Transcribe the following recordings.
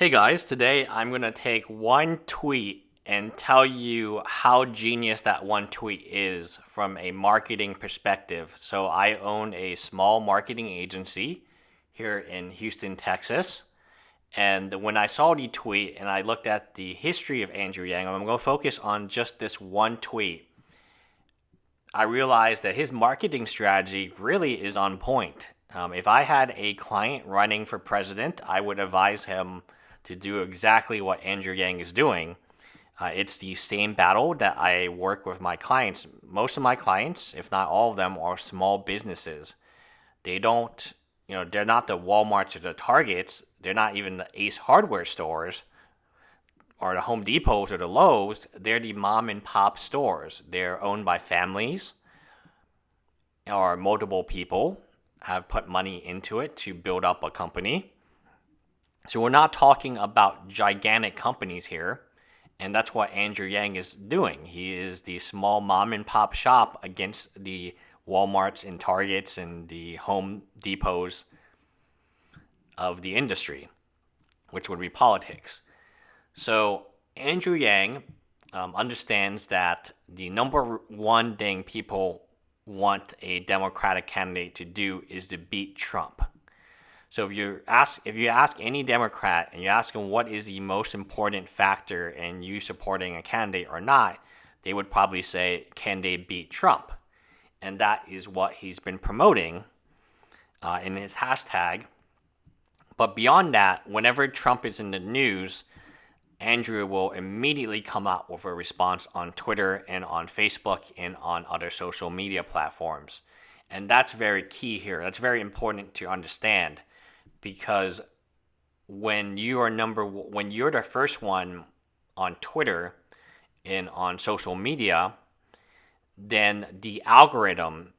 Hey guys, today I'm going to take one tweet and tell you how genius that one tweet is from a marketing perspective. So, I own a small marketing agency here in Houston, Texas. And when I saw the tweet and I looked at the history of Andrew Yang, I'm going to focus on just this one tweet. I realized that his marketing strategy really is on point. If I had a client running for president, I would advise him to do exactly what Andrew Yang is doing. It's the same battle that I work with my clients. Most of my clients, if not all of them, are small businesses. They don't, they're not the Walmarts or the Targets. They're not even the Ace Hardware stores or the Home Depots or the Lowe's. They're the mom and pop stores. They're owned by families or multiple people have put money into it to build up a company. So we're not talking about gigantic companies here, and that's what Andrew Yang is doing. He is the small mom and pop shop against the Walmarts and Targets and the Home Depots of the industry, which would be politics. So Andrew Yang understands that the number one thing people want a Democratic candidate to do is to beat Trump. So if you ask any Democrat and you ask them what is the most important factor in you supporting a candidate or not, they would probably say, can they beat Trump? And that is what he's been promoting in his hashtag. But beyond that, whenever Trump is in the news, Andrew will immediately come out with a response on Twitter and on Facebook and on other social media platforms. And that's very key here. That's very important to understand. Because when you're the first one on Twitter and on social media, then the algorithm.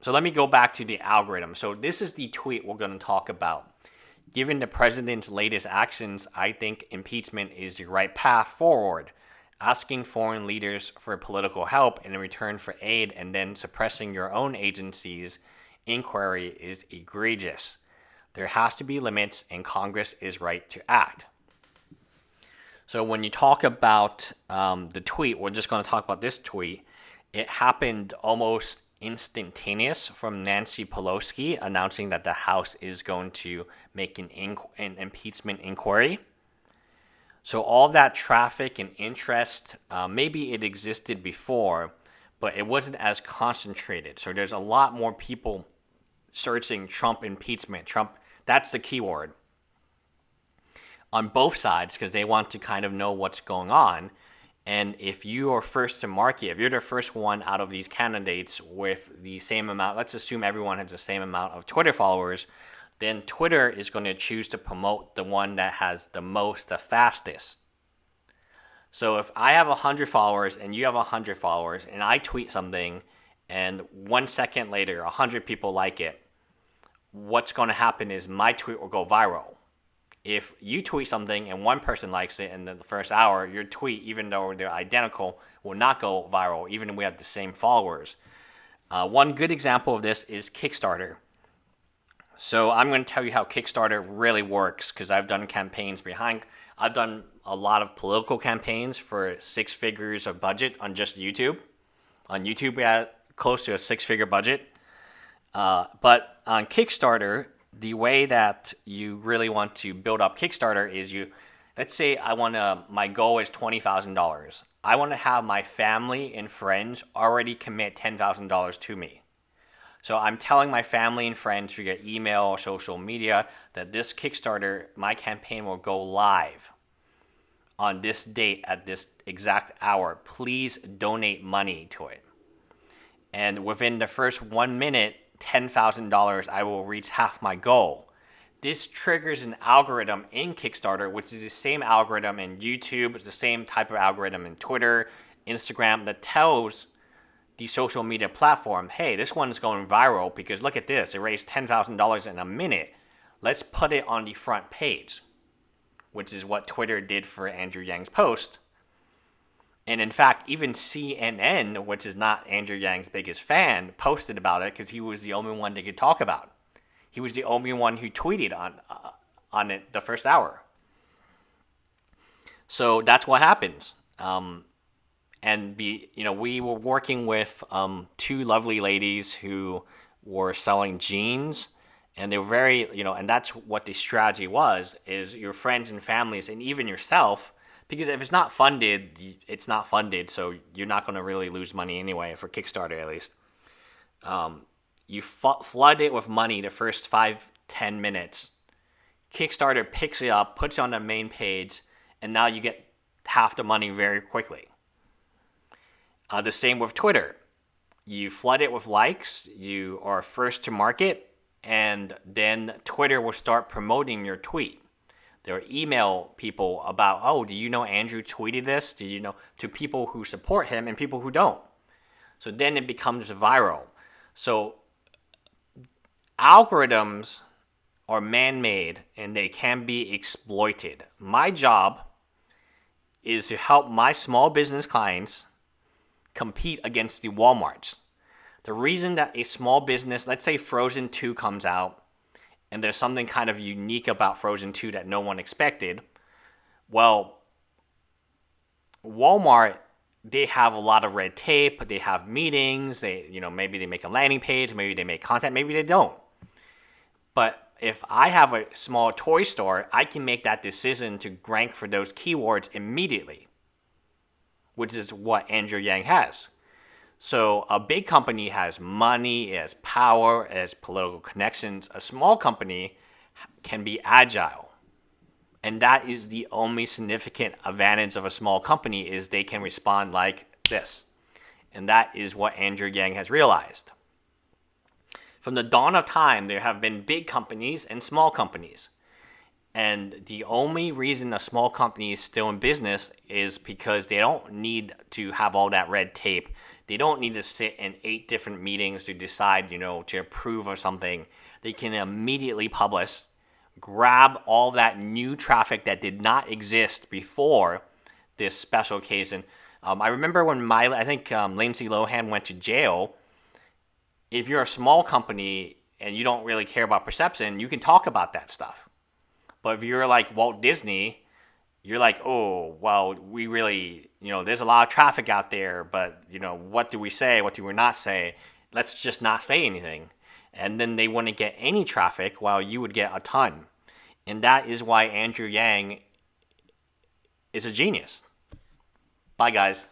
So let me go back to the algorithm. So this is the tweet we're going to talk about. Given the president's latest actions, I think impeachment is the right path forward. Asking foreign leaders for political help in return for aid and then suppressing your own agency's inquiry is egregious. There has to be limits, and Congress is right to act. So when you talk about the tweet, we're just going to talk about this tweet. It happened almost instantaneous from Nancy Pelosi announcing that the House is going to make an impeachment inquiry. So all that traffic and interest, maybe it existed before, but it wasn't as concentrated. So there's a lot more people searching Trump impeachment. Trump, that's the keyword on both sides because they want to kind of know what's going on. And if you are first to market, if you're the first one out of these candidates with the same amount, let's assume everyone has the same amount of Twitter followers, then Twitter is going to choose to promote the one that has the most, the fastest. So if I have 100 followers and you have 100 followers and I tweet something and 1 second later 100 people like it, what's going to happen is my tweet will go viral. If you tweet something and one person likes it in the first hour, your tweet, even though they're identical, will not go viral, even if we have the same followers. One good example of this is Kickstarter. So I'm going to tell you how Kickstarter really works because I've done I've done a lot of political campaigns for 6 figures of budget on just YouTube. On YouTube, we had close to a 6-figure budget. But on Kickstarter, the way that you really want to build up Kickstarter is let's say my goal is $20,000. I want to have my family and friends already commit $10,000 to me. So I'm telling my family and friends via email or social media that this Kickstarter, my campaign will go live on this date at this exact hour. Please donate money to it. And within the first 1 minute, $10,000, I will reach half my goal. This triggers an algorithm in Kickstarter, which is the same algorithm in YouTube. It's the same type of algorithm in Twitter, Instagram, that tells the social media platform, hey, this one's going viral because look at this. It raised $10,000 in a minute. Let's put it on the front page, which is what Twitter did for Andrew Yang's post. And in fact, even CNN, which is not Andrew Yang's biggest fan, posted about it because he was the only one they could talk about. He was the only one who tweeted on it the first hour. So that's what happens. We were working with two lovely ladies who were selling jeans, and they were very, and that's what the strategy was: is your friends and families, and even yourself, because if it's not funded, it's not funded, so you're not going to really lose money anyway, for Kickstarter at least. You flood it with money the first 5-10 minutes. Kickstarter picks it up, puts it on the main page, and now you get half the money very quickly. The same with Twitter. You flood it with likes, you are first to market, and then Twitter will start promoting your tweet. They'll email people about, oh, do you know Andrew tweeted this? Do you know, to people who support him and people who don't. So then it becomes viral. So algorithms are man-made and they can be exploited. My job is to help my small business clients compete against the Walmarts. The reason that a small business, let's say Frozen 2 comes out, and there's something kind of unique about Frozen 2 that no one expected, well, Walmart, they have a lot of red tape, they have meetings, maybe they make a landing page, maybe they make content, maybe they don't. But if I have a small toy store, I can make that decision to rank for those keywords immediately, which is what Andrew Yang has. So a big company has money, it has power, it has political connections. A small company can be agile. And that is the only significant advantage of a small company, is they can respond like this. And that is what Andrew Yang has realized. From the dawn of time, there have been big companies and small companies. And the only reason a small company is still in business is because they don't need to have all that red tape. They don't need to sit in 8 different meetings to decide, to approve of something. They can immediately publish, grab all that new traffic that did not exist before this special occasion. I remember when Lindsay Lohan went to jail. If you're a small company and you don't really care about perception, you can talk about that stuff. But if you're like Walt Disney, you're like, oh, well, we really, there's a lot of traffic out there, but, what do we say? What do we not say? Let's just not say anything. And then they wouldn't get any traffic while you would get a ton. And that is why Andrew Yang is a genius. Bye, guys.